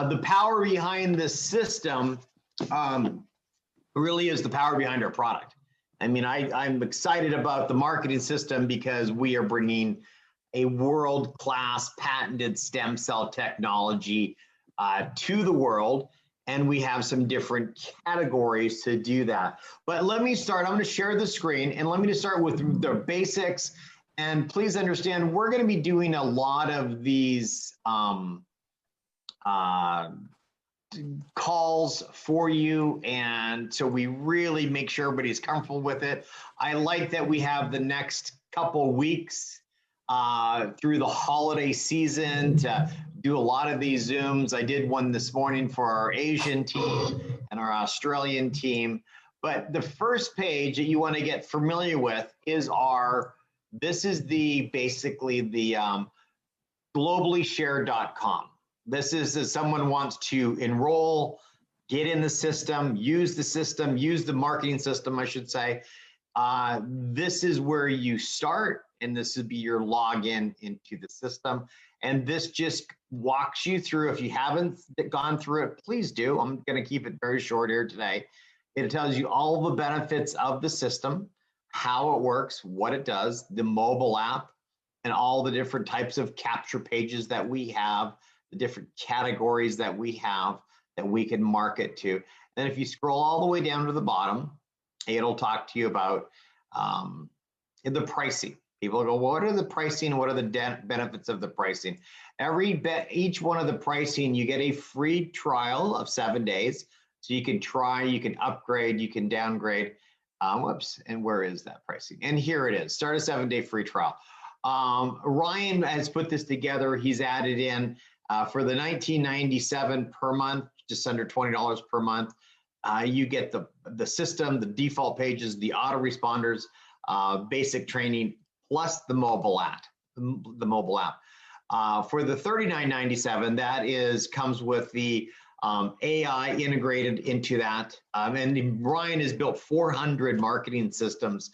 The power behind this system really is the power behind our product. I mean, I'm excited about the marketing system because we are bringing a world-class patented stem cell technology to the world, and we have some different categories to do that. But let me start. I'm going to share the screen, and let me just start with the basics. And please understand, we're going to be doing a lot of these calls for you, and so we really make sure everybody's comfortable with it. I like that we have the next couple weeks through the holiday season to do a lot of these Zooms. I did one this morning for our Asian team and our Australian team. But the first page that you want to get familiar with is this is basically the globalshare.com. This is if someone wants to enroll, get in the system, use the marketing system, I should say. This is where you start, and this would be your login into the system. And this just walks you through. If you haven't gone through it, please do. I'm going to keep it very short here today. It tells you all the benefits of the system, how it works, what it does, the mobile app, and all the different types of capture pages that we have, the different categories that we have that we can market to. Then if you scroll all the way down to the bottom, it'll talk to you about the pricing. People go, what are the pricing? What are the benefits of the pricing? Each one of the pricing, you get a free trial of 7 days. So you can try, you can upgrade, you can downgrade. Whoops, and where is that pricing? And here it is, start a 7-day free trial. Ryan has put this together. He's added in for the $19.97 per month, just under $20 per month. You get the system, the default pages, the autoresponders, basic training, plus the mobile app. The mobile app. For the $39.97, that comes with the AI integrated into that. And Ryan has built 400 marketing systems.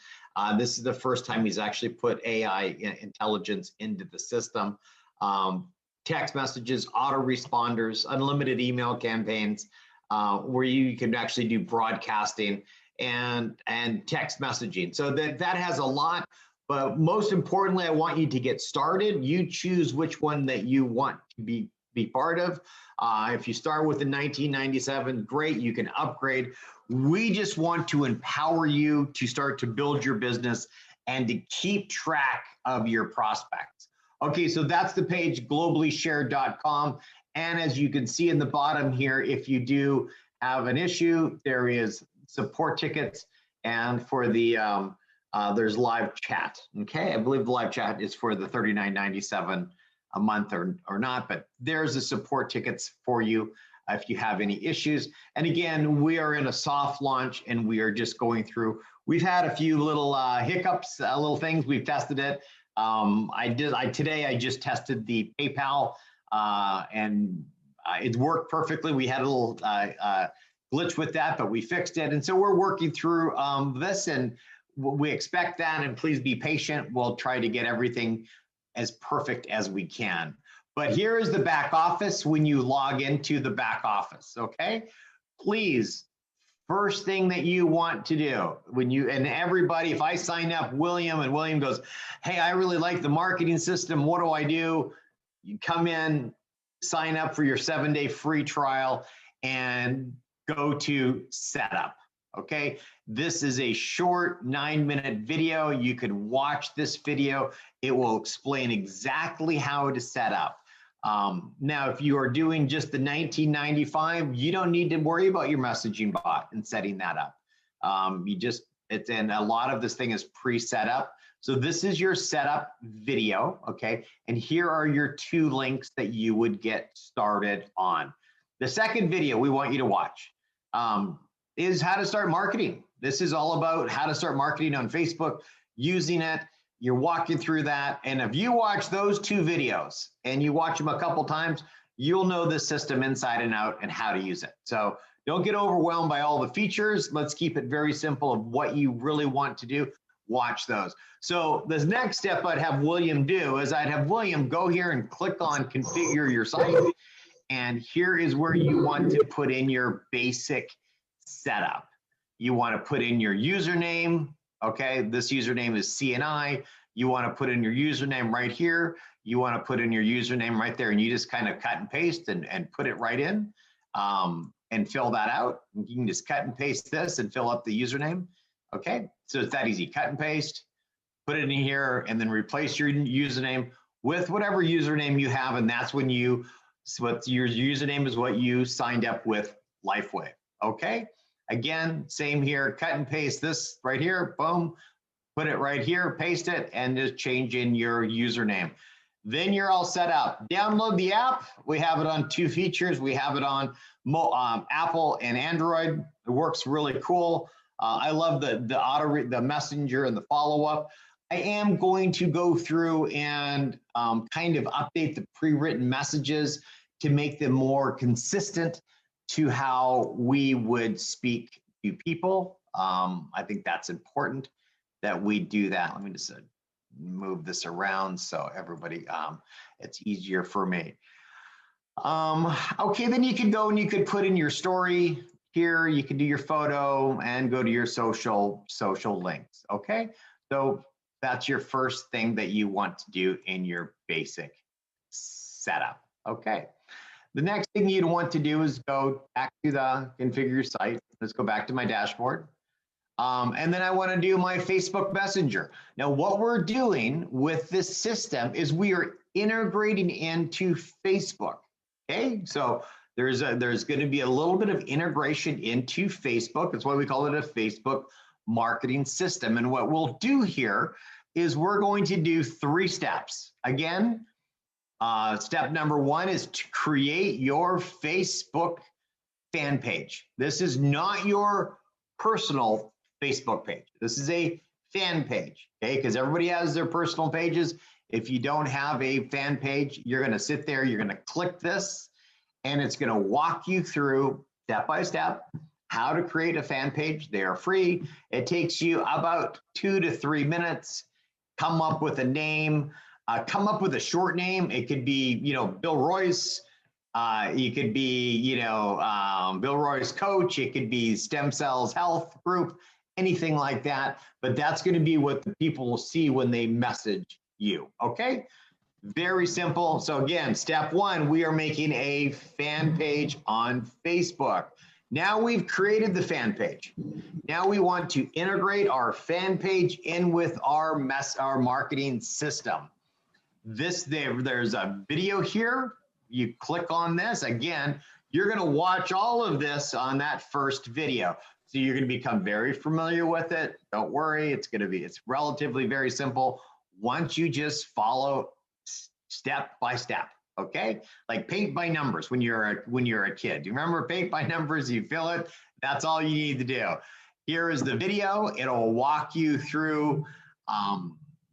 This is the first time he's actually put AI intelligence into the system. Text messages, autoresponders, unlimited email campaigns, where you can actually do broadcasting and text messaging. So that has a lot, but most importantly, I want you to get started. You choose which one that you want to be part of. If you start with the $19.97, great, you can upgrade. We just want to empower you to start to build your business and to keep track of your prospects. Okay, so that's the page, globalshare.com. And as you can see in the bottom here, if you do have an issue, there is support tickets, and for the there's live chat. Okay, I believe the live chat is for the $39.97 a month or not, but there's the support tickets for you if you have any issues. And again, we are in a soft launch, and we are just going through. We've had a few little hiccups, little things. We've tested it. Today I just tested the PayPal, and it worked perfectly. We had a little glitch with that, but we fixed it. And so we're working through this, and we expect that, and please be patient. We'll try to get everything as perfect as we can. But here is the back office when you log into the back office, okay? Please, first thing that you want to do and everybody, if I sign up William and William goes, hey, I really like the marketing system, what do I do? You come in, sign up for your 7-day free trial, and go to setup. Okay, this is a short 9-minute video. You can watch this video. It will explain exactly how to set up. Now, if you are doing just the $19.95, you don't need to worry about your messaging bot and setting that up. And a lot of this thing is pre-set up. So this is your setup video, okay? And here are your 2 links that you would get started on. The second video we want you to watch is how to start marketing. This is all about how to start marketing on Facebook, using it. You're walking through that. And if you watch those 2 videos and you watch them a couple times, you'll know the system inside and out and how to use it. So don't get overwhelmed by all the features. Let's keep it very simple of what you really want to do. Watch those. So the next step I'd have William do is I'd have William go here and click on configure your site. And here is where you want to put in your basic setup. You want to put in your username. Okay, this username is CNI. You want to put in your username right here. You want to put in your username right there, and you just kind of cut and paste and put it right in and fill that out. You can just cut and paste this and fill up the username. Okay, so it's that easy. Cut and paste, put it in here, and then replace your username with whatever username you have, and that's when you, what your username is what you signed up with Lifeway. Okay, again, same here. Cut and paste this right here. Boom. Put it right here, paste it, and just change in your username. Then you're all set up. Download the app. We have it on 2 features. We have it on Apple and Android. It works really cool. I love the messenger and the follow-up. I am going to go through and kind of update the pre-written messages to make them more consistent to how we would speak to people. I think that's important that we do that. Let me just move this around so everybody, it's easier for me. Okay, then you can go and you could put in your story here. You can do your photo and go to your social links. Okay, so that's your first thing that you want to do in your basic setup. Okay, the next thing you'd want to do is go back to the configure your site. Let's go back to my dashboard. And then I want to do my Facebook Messenger. Now, what we're doing with this system is we are integrating into Facebook. Okay, so there's going to be a little bit of integration into Facebook. That's why we call it a Facebook marketing system. And what we'll do here is we're going to do 3 steps. Again, step number 1 is to create your Facebook fan page. This is not your personal Facebook page. This is a fan page, okay? Because everybody has their personal pages. If you don't have a fan page, you're going to sit there, you're going to click this, and it's going to walk you through step by step how to create a fan page. They are free. It takes you about 2 to 3 minutes. Come up with a name, come up with a short name. It could be, Bill Royce. You could be, Bill Royce Coach. It could be Stem Cells Health Group, anything like that. But that's going to be what the people will see when they message you. Okay, very simple. So again, step 1, we are making a fan page on Facebook. Now we've created the fan page. Now we want to integrate our fan page in with our marketing system. There's a video here. You click on this. Again, you're going to watch all of this on that first video. So you're going to become very familiar with it. Don't worry, it's relatively very simple once you just follow step by step. Okay, like paint by numbers when you're a kid. You remember paint by numbers? You fill it. That's all you need to do. Here is the video. It'll walk you through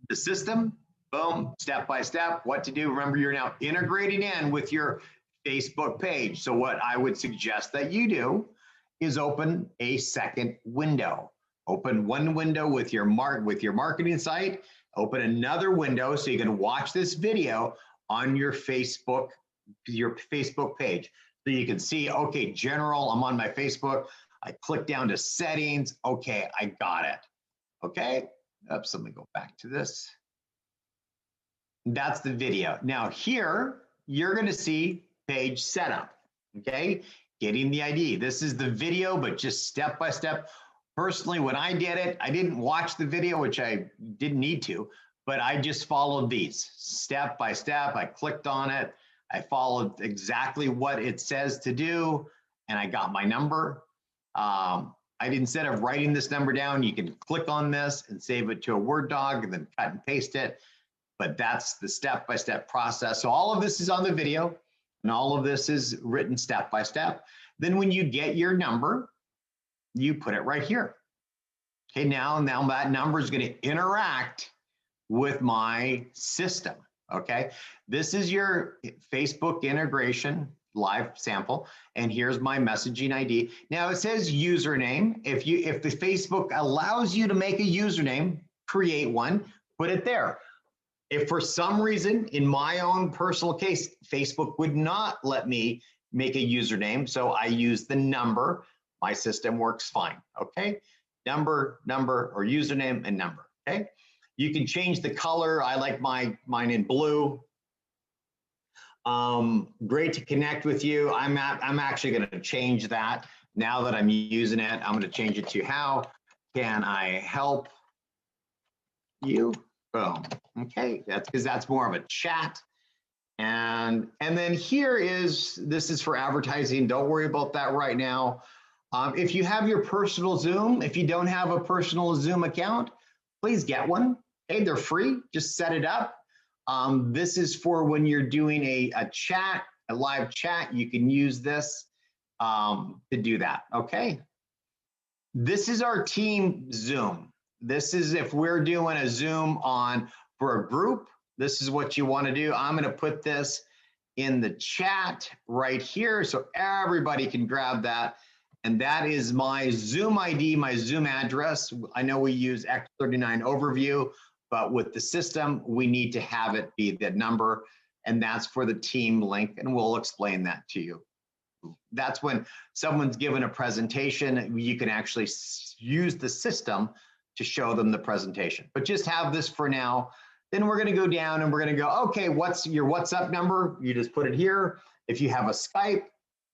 the system. Boom, step by step, what to do. Remember, you're now integrating in with your Facebook page. So what I would suggest that you do is open a second window. Open one window with your marketing site. Open another window so you can watch this video on your Facebook page. So you can see, okay, general, I'm on my Facebook. I click down to settings. Okay, I got it. Okay, oops, let me go back to this. That's the video. Now here, you're going to see page setup, okay? Getting the ID. This is the video, but just step by step. Personally, when I did it, I didn't watch the video, which I didn't need to, but I just followed these step by step. I clicked on it. I followed exactly what it says to do, and I got my number. Instead of writing this number down, you can click on this and save it to a Word doc and then cut and paste it. But that's the step-by-step process. So all of this is on the video, and all of this is written step by step. Then when you get your number, you put it right here. Okay, now that number is going to interact with my system. Okay, this is your Facebook integration live sample, and here's my messaging ID. Now it says username. If the Facebook allows you to make a username, create one, put it there. If for some reason, in my own personal case, Facebook would not let me make a username, so I use the number. My system works fine, okay? Number, or username and number, okay? You can change the color. I like mine in blue. Great to connect with you. I'm actually going to change that now that I'm using it. I'm going to change it to how can I help you? Boom. Okay, that's because that's more of a chat. And then here is, this is for advertising. Don't worry about that right now. If you have your personal Zoom, if you don't have a personal Zoom account, please get one. Okay, they're free. Just set it up. This is for when you're doing a chat, a live chat. You can use this to do that. Okay. This is our team Zoom. This is if we're doing a Zoom on for a group. This is what you want to do. I'm going to put this in the chat right here so everybody can grab that. And that is my Zoom ID, my Zoom address. I know we use X39 overview, but with the system, we need to have it be the number, and that's for the team link, and we'll explain that to you. That's when someone's given a presentation, you can actually use the system to show them the presentation. But just have this for now. Then we're going to go down and we're going to go, okay, what's your WhatsApp number? You just put it here. If you have a Skype,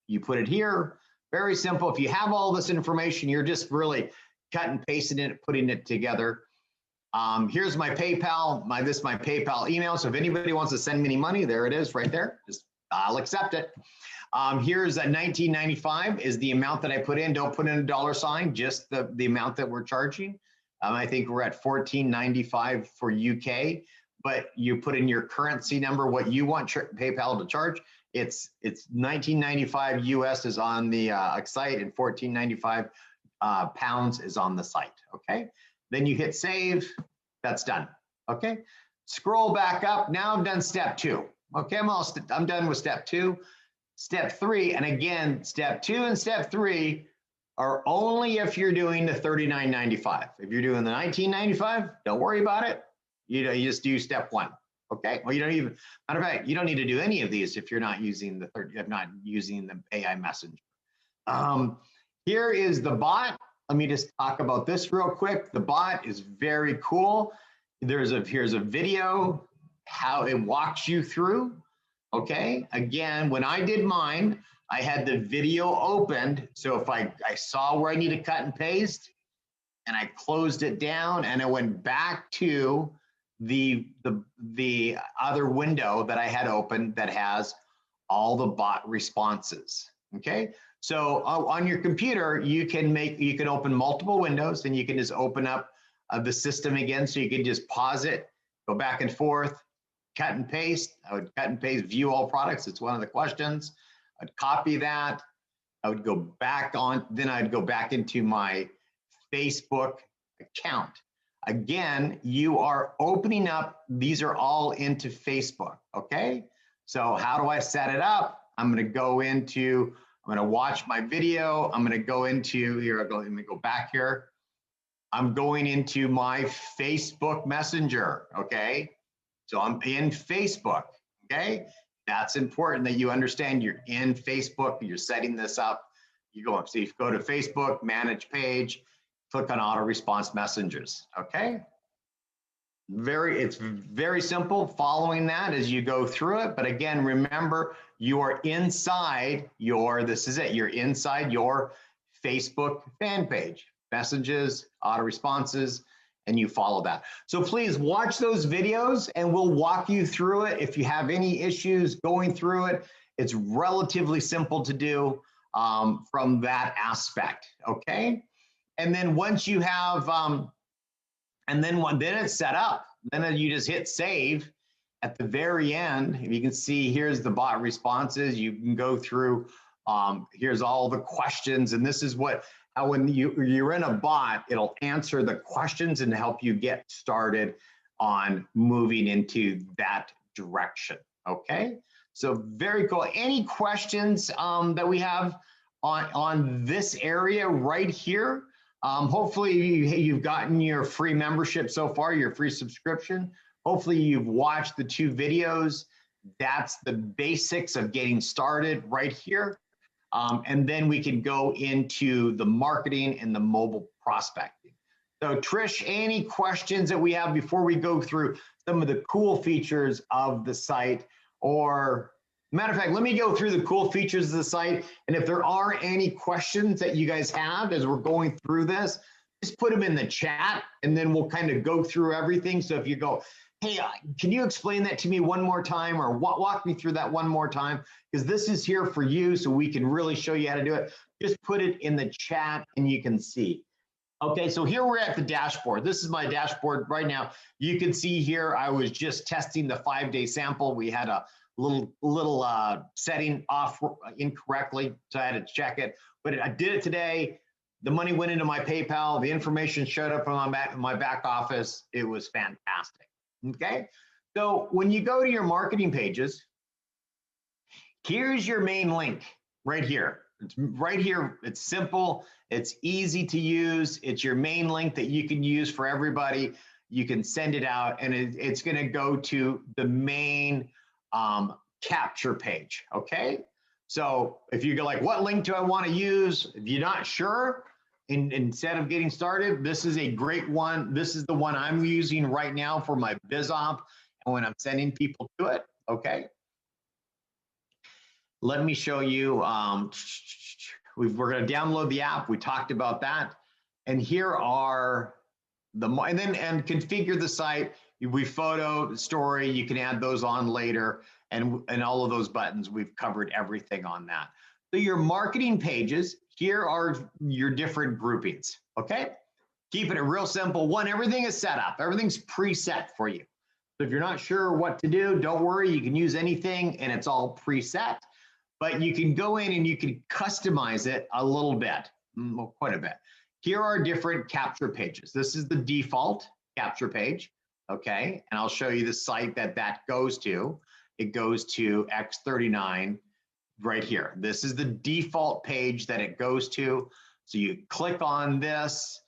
you put it here. Very simple. If you have all this information, you're just really cut and pasting it, putting it together. Here's my PayPal. This is my PayPal email. So if anybody wants to send me any money, there it is right there. Just I'll accept it. Here's a $19.95 is the amount that I put in. Don't put in a $, just the amount that we're charging. I think we're at $14.95 for UK, but you put in your currency number, what you want PayPal to charge. It's $19.95 US is on the site, and $14.95 pounds is on the site. Okay. Then you hit save. That's done. Okay. Scroll back up. Now I've done step 2. Okay. I'm done with step 2. Step 3, and again, step 2 and step 3 are only if you're doing the $39.95. If you're doing the $19.95, don't worry about it. You just do step 1. Okay. Well, you don't even, matter of fact, you don't need to do any of these if you're not using the AI messenger. Here is the bot. Let me just talk about this real quick. The bot is very cool. Here's a video, how it walks you through. Okay, again, when I did mine, I had the video opened. So if I saw where I need to cut and paste, and I closed it down, and I went back to the other window that I had opened that has all the bot responses. Okay, so on your computer, you can open multiple windows, and you can just open up the system again. So you can just pause it, go back and forth, cut and paste. I would cut and paste, view all products. It's one of the questions. I'd copy that. I would go back on, then I'd go back into my Facebook account. Again, you are opening up, these are all into Facebook, okay? So how do I set it up? I'm gonna watch my video. I'm gonna go into, let me go back here. I'm going into my Facebook Messenger, okay? So I'm in Facebook, okay? That's important that you understand you're in Facebook, you're setting this up. You go up, so you go to Facebook, manage page, click on auto response messengers, okay? It's very simple following that as you go through it. But again, remember, you are inside you're inside your Facebook fan page, messages, auto responses, and you follow that. So please watch those videos and we'll walk you through it. If you have any issues going through it, it's relatively simple to do from that aspect, okay? And then once you have, then it's set up, then you just hit save. At the very end, if you can see, here's the bot responses. You can go through, here's all the questions, and this is how when you're in a bot, it'll answer the questions and help you get started on moving into that direction, okay? So very cool. Any questions that we have on this area right here? Hopefully you've gotten your free membership so far, your free subscription Hopefully you've watched the 2 videos. That's the basics of getting started right here. And then we can go into the marketing and the mobile prospecting. So Trish, any questions that we have before we go through some of the cool features of the site? Or matter of fact, let me go through the cool features of the site. And if there are any questions that you guys have as we're going through this, just put them in the chat and then we'll kind of go through everything. So if you go, hey, can you explain that to me one more time, or walk me through that one more time? Because this is here for you so we can really show you how to do it. Just put it in the chat and you can see. Okay, so here we're at the dashboard. This is my dashboard right now. You can see here, I was just testing the 5-day sample. We had a little setting off incorrectly, so I had to check it. But I did it today. The money went into my PayPal. The information showed up on my back office. It was fantastic. Okay, so when you go to your marketing pages, here's your main link right here. It's right here. It's simple. It's easy to use. It's your main link that you can use for everybody. You can send it out, and it's going to go to the main capture page. Okay, so if you go like, what link do I want to use? If you're not sure, instead of getting started, this is a great one. This is the one I'm using right now for my BizOp and when I'm sending people to it. Okay. Let me show you. We're going to download the app. We talked about that. And here are and configure the site. We photo, story, you can add those on later. And all of those buttons, we've covered everything on that. So your marketing pages, here are your different groupings, okay? Keeping it real simple. One, everything is set up. Everything's preset for you. So if you're not sure what to do, don't worry. You can use anything and it's all preset. But you can go in and you can customize it a little bit, quite a bit. Here are different capture pages. This is the default capture page, okay? And I'll show you the site that goes to. It goes to X39 right here. This is the default page that it goes to. So you click on this,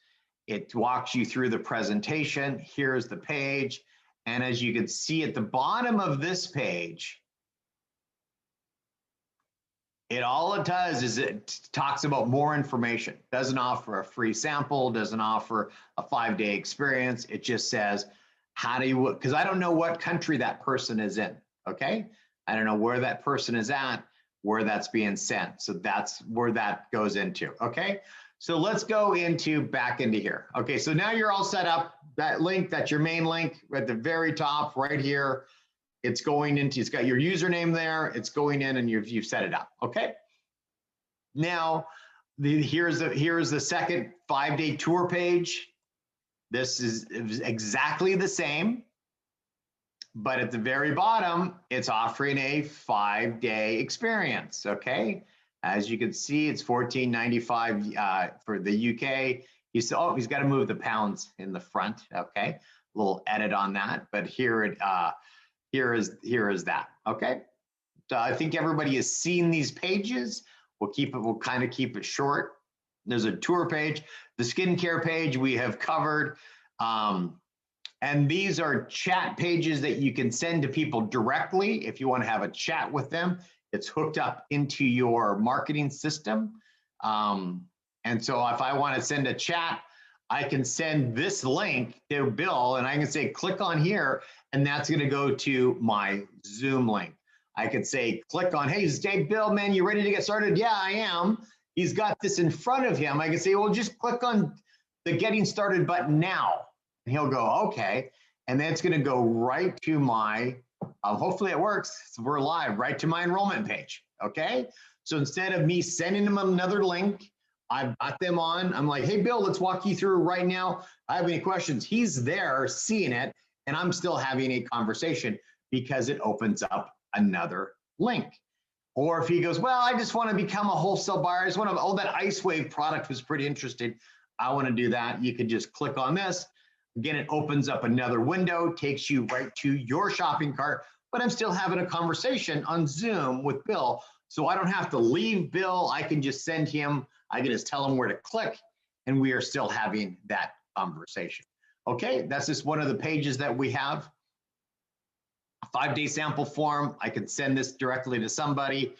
it walks you through the presentation. Here's the page. And as you can see at the bottom of this page, all it does is it talks about more information. Doesn't offer a free sample, doesn't offer a 5-day experience. It just says, how do you, because I don't know what country that person is in, okay? I don't know where that person is at, where that's being sent. So that's where that goes into, okay? So let's go back into here. Okay, so now you're all set up. That link, that's your main link at the very top right here. It's going into, it's got your username there. It's going in and you've set it up, okay? Now, here's the second 5-day tour page. This is exactly the same, but at the very bottom, it's offering a 5-day experience, okay? As you can see, it's $14.95 for the UK. He's got to move the pounds in the front, okay? A little edit on that, but here is that, okay? So I think everybody has seen these pages. We'll kind of keep it short. There's a tour page, the skincare page we have covered. And these are chat pages that you can send to people directly if you want to have a chat with them. It's hooked up into your marketing system. And so if I want to send a chat, I can send this link to Bill and I can say, click on here, and that's going to go to my Zoom link. I could say, click on, hey, Bill, man, you ready to get started? Yeah, I am. He's got this in front of him. I can say, well, just click on the getting started button now. And he'll go, okay. And then it's going to go right to my, hopefully it works. So we're live, right to my enrollment page. Okay. So instead of me sending him another link, I've got them on. I'm like, hey, Bill, let's walk you through right now. I have any questions? He's there seeing it, and I'm still having a conversation because it opens up another link. Or if he goes, well, I just want to become a wholesale buyer. I just want to, oh, that Ice Wave product was pretty interesting. I want to do that. You could just click on this. Again, it opens up another window, takes you right to your shopping cart, but I'm still having a conversation on Zoom with Bill. So I don't have to leave Bill. I can just send him, I can just tell him where to click, and we are still having that conversation. Okay, that's just one of the pages that we have. a 5-day sample form. I could send this directly to somebody.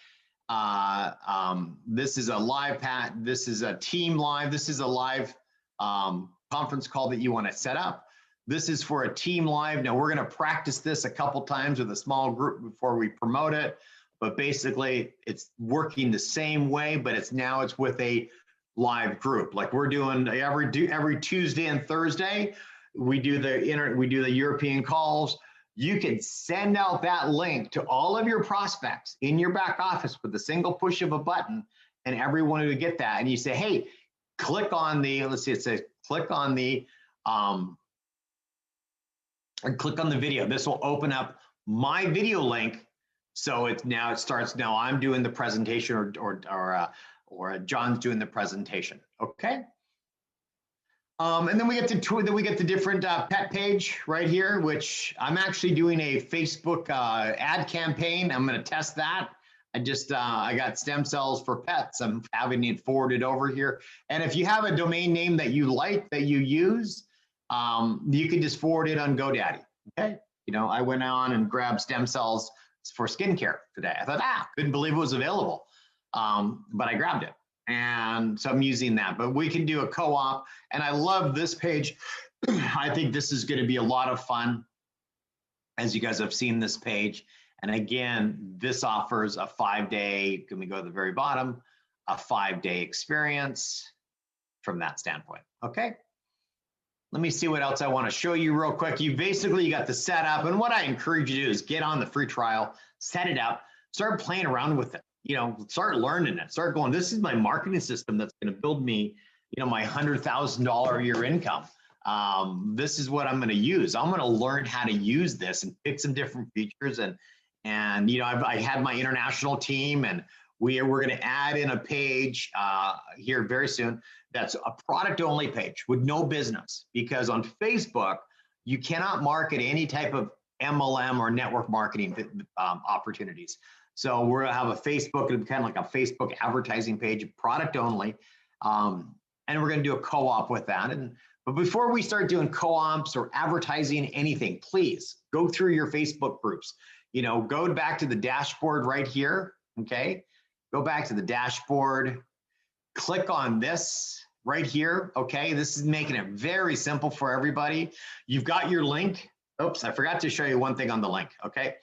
This is a live this is a team live. This is a live conference call that you want to set up. This is for a team live. Now we're going to practice this a couple times with a small group before we promote it. But basically it's working the same way, but it's with a live group. Like we're doing every Tuesday and Thursday, we do the European calls. You can send out that link to all of your prospects in your back office with a single push of a button, and everyone will get that. And you say, hey, click on the, let's see, it says click on the video. This will open up my video link. So it starts now. I'm doing the presentation, or John's doing the presentation. Okay. And then we get the different pet page right here, which I'm actually doing a Facebook ad campaign. I'm going to test that. I got stem cells for pets. I'm having it forwarded over here. And if you have a domain name that you like, that you use, you can just forward it on GoDaddy. Okay. I went on and grabbed stem cells for skincare today. I thought, couldn't believe it was available. But I grabbed it. And so I'm using that, but we can do a co-op, and I love this page. I think this is going to be a lot of fun, as you guys have seen this page. And again, this offers a 5-day, can we go to the very bottom, a 5-day experience from that standpoint. Okay. Let me see what else I want to show you real quick. You got the setup, and what I encourage you to do is get on the free trial, set it up, start playing around with it. Start learning it, start going, this is my marketing system that's going to build me, my $100,000 a year income. This is what I'm going to use. I'm going to learn how to use this and pick some different features. And I had my international team, and we're going to add in a page here very soon. That's a product only page with no business, because on Facebook, you cannot market any type of MLM or network marketing opportunities. So we're gonna have a Facebook, kind of like a Facebook advertising page, product only, and we're gonna do a co-op with that. But before we start doing co-ops or advertising anything, please go through your Facebook groups. Go back to the dashboard right here. Okay, go back to the dashboard. Click on this right here. Okay, this is making it very simple for everybody. You've got your link. Oops, I forgot to show you one thing on the link. Okay,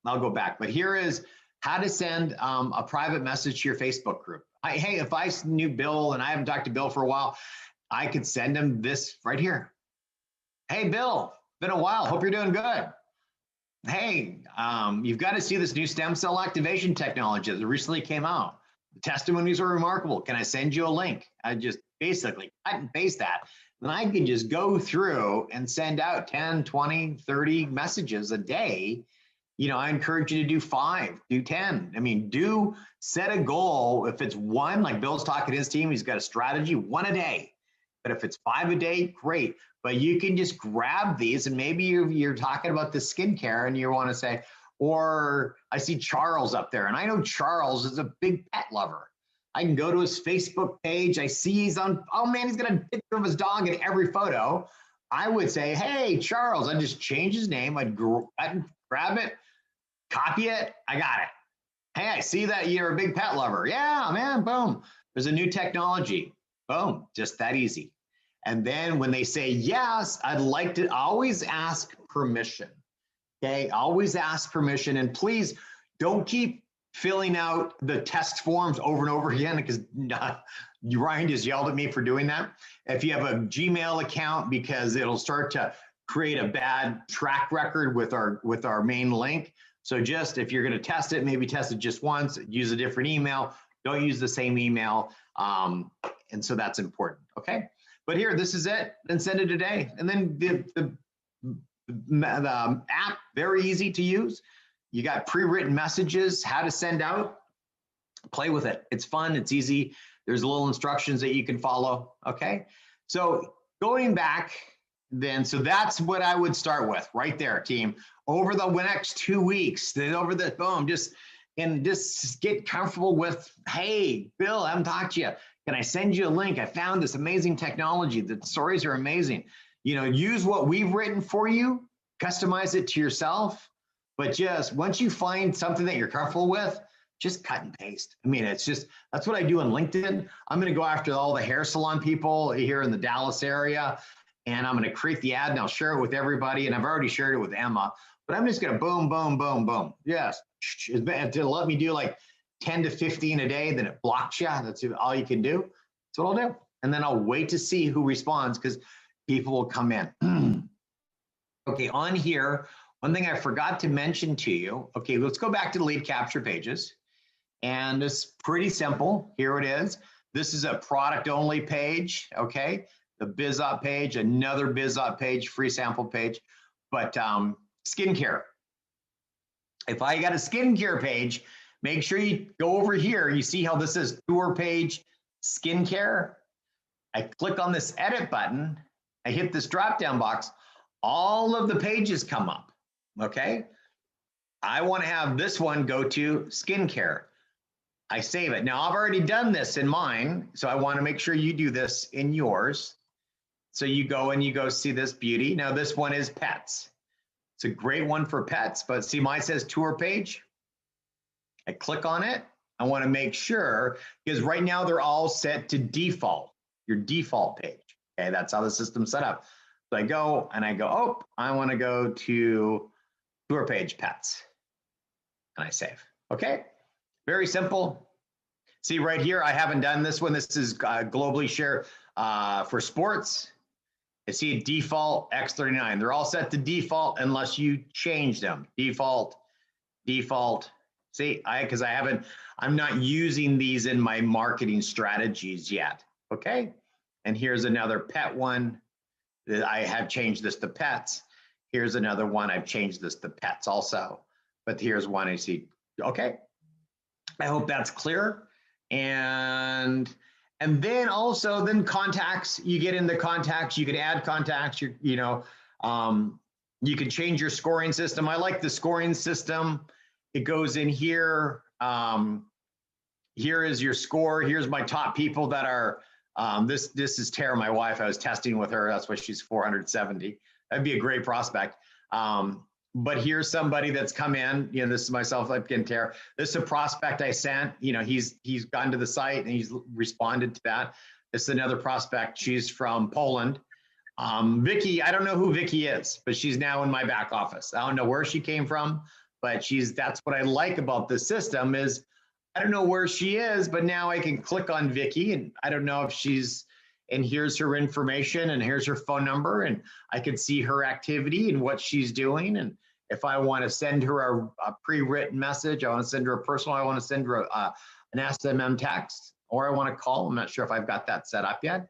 I'll go back. But here is how to send a private message to your Facebook group. Hey, if I knew Bill and I haven't talked to Bill for a while, I could send him this right here. Hey, Bill, been a while. Hope you're doing good. Hey, you've got to see this new stem cell activation technology that recently came out. The testimonies are remarkable. Can I send you a link? I just basically cut and paste that. Then I can just go through and send out 10, 20, 30 messages a day. I encourage you to do 5, do 10. Set a goal. If it's 1, like Bill's talking to his team, he's got a strategy, 1 a day. But if it's 5 a day, great. But you can just grab these, and maybe you're talking about the skincare and you want to say, or I see Charles up there, and I know Charles is a big pet lover. I can go to his Facebook page. I see he's on, oh man, he's got a picture of his dog in every photo. I would say, hey, Charles, I just change his name. I'd grab it, copy it. I got it. Hey, I see that you're a big pet lover. Yeah, man, boom. There's a new technology. Boom, just that easy. And then when they say, yes, I'd like to always ask permission. Okay, always ask permission. And please don't keep filling out the test forms over and over again, because Ryan just yelled at me for doing that. If you have a Gmail account, because it'll start to create a bad track record with our main link. So just if you're going to test it, maybe test it just once, use a different email, don't use the same email. And so that's important. Okay. But here, this is it. Then send it today. And then the app, very easy to use. You got pre-written messages, how to send out, play with it. It's fun, it's easy. There's little instructions that you can follow, okay? So going back then, so that's what I would start with right there, team. Over the next 2 weeks, then over the boom, just get comfortable with, hey, Bill, I haven't talked to you. Can I send you a link? I found this amazing technology. The stories are amazing. Use what we've written for you, customize it to yourself. but just once you find something that you're comfortable with, just cut and paste. I mean, it's just, that's what I do on LinkedIn. I'm going to go after all the hair salon people here in the Dallas area, and I'm going to create the ad and I'll share it with everybody. And I've already shared it with Emma, but I'm just going to boom, boom, boom, boom. Yes. To let me do like 10 to 15 a day, then it blocks you. That's all you can do. That's what I'll do. And then I'll wait to see who responds, because people will come in. Okay, on here, one thing I forgot to mention to you. Okay, let's go back to the lead capture pages. And it's pretty simple. Here it is. This is a product only page. Okay, the BizOp page, another BizOp page, free sample page. But skincare. If I got a skincare page, make sure you go over here. You see how this is tour page skincare. I click on this edit button. I hit this drop down box. All of the pages come up. Okay. I want to have this one go to skincare. I save it. Now I've already done this in mine, so I want to make sure you do this in yours. So you go and you go see this beauty. Now this one is pets. It's a great one for pets, but see, mine says tour page. I click on it. I want to make sure, because right now they're all set to default, your default page. Okay, that's how the system's set up. So I go and I go, oh, I want to go to tour page pets, and I save. Okay. Very simple. See right here, I haven't done this one. This is globally share for sports. I see a default X39. They're all set to default unless you change them. Default. See, I'm not using these in my marketing strategies yet. Okay. And here's another pet one that I have changed this to pets. Here's another one. I've changed this to pets also. But here's one I see. Okay. I hope that's clear. And then also then contacts, you get into contacts, you can add contacts, you can change your scoring system. I like the scoring system. It goes in here. Here is your score. Here's my top people that are, this is Tara, my wife. I was testing with her. That's why she's 470. That'd be a great prospect. But here's somebody that's come in. This is myself, like Tara. This is a prospect I sent. He's gone to the site and he's responded to that. This is another prospect. She's from Poland. Vicky, I don't know who Vicky is, but she's now in my back office. I don't know where she came from, but that's what I like about this system is I don't know where she is, but now I can click on Vicky and I don't know if and here's her information and here's her phone number and I can see her activity and what she's doing. And if I want to send her a pre-written message, I want to send her a personal, I want to send her an SMM text, or I want to call. I'm not sure if I've got that set up yet,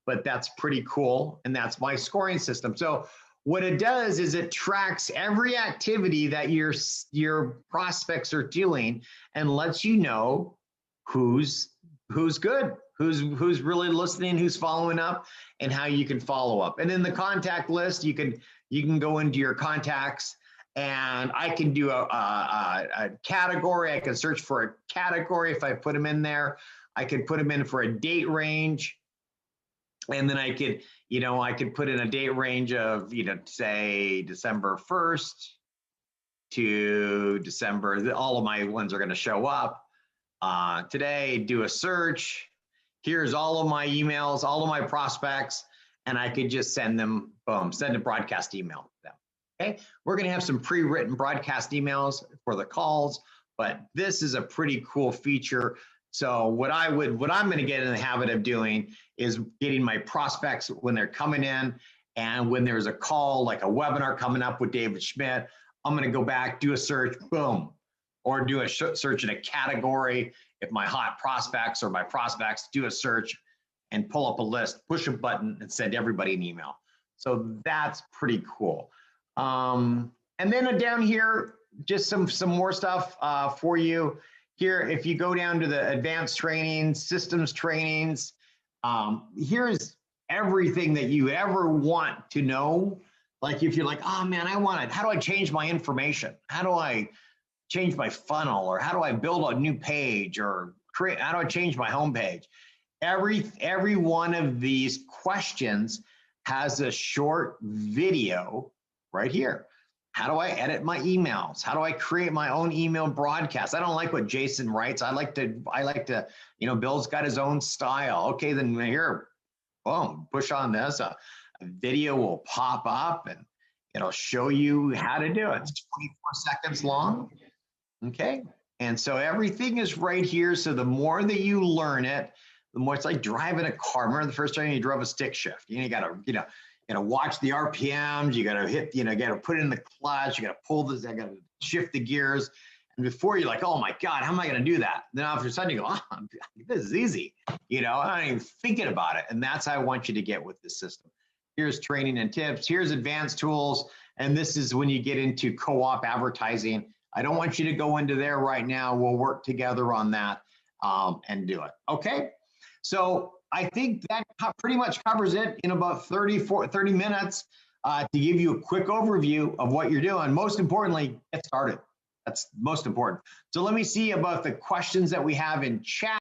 but that's pretty cool. And that's my scoring system. So what it does is it tracks every activity that your prospects are doing and lets you know who's good, who's really listening, who's following up, and how you can follow up. And in the contact list, you can go into your contacts, and I can do a category. I can search for a category if I put them in there. I could put them in for a date range, and then I could put in a date range of say December 1st to December. All of my ones are going to show up. Today, do a search. Here's all of my emails, all of my prospects, and I could just send them, boom, send a broadcast email to them. Okay, we're going to have some pre-written broadcast emails for the calls, but this is a pretty cool feature. So what I'm going to get in the habit of doing is getting my prospects when they're coming in, and when there's a call, like a webinar coming up with David Schmidt, I'm going to go back, do a search, boom, or do a search in a category. If my hot prospects or my prospects, do a search and pull up a list, push a button and send everybody an email. So that's pretty cool. And then down here, just some more stuff for you. Here, if you go down to the advanced trainings, systems trainings, here's everything that you ever want to know. Like if you're like, oh man, how do I change my information? How do I change my funnel? Or how do I build a new page? Or how do I change my homepage? Every one of these questions has a short video right here. How do I edit my emails? How do I create my own email broadcast? I don't like what Jason writes. I like to, Bill's got his own style. Okay, then here, boom, push on this. A video will pop up and it'll show you how to do it. It's 24 seconds long. Okay. And so everything is right here. So the more that you learn it, the more it's like driving a car. Remember the first time you drove a stick shift? You got to, watch the RPMs. You got to hit, got to put it in the clutch. You got to pull this. I got to shift the gears. And before you're like, oh my God, how am I going to do that? Then all of a sudden you go, oh, this is easy. I'm not even thinking about it. And that's how I want you to get with this system. Here's training and tips. Here's advanced tools. And this is when you get into co-op advertising. I don't want you to go into there right now. We'll work together on that and do it. Okay. So I think that pretty much covers it in about 30 minutes to give you a quick overview of what you're doing. Most importantly, get started. That's most important. So let me see about the questions that we have in chat.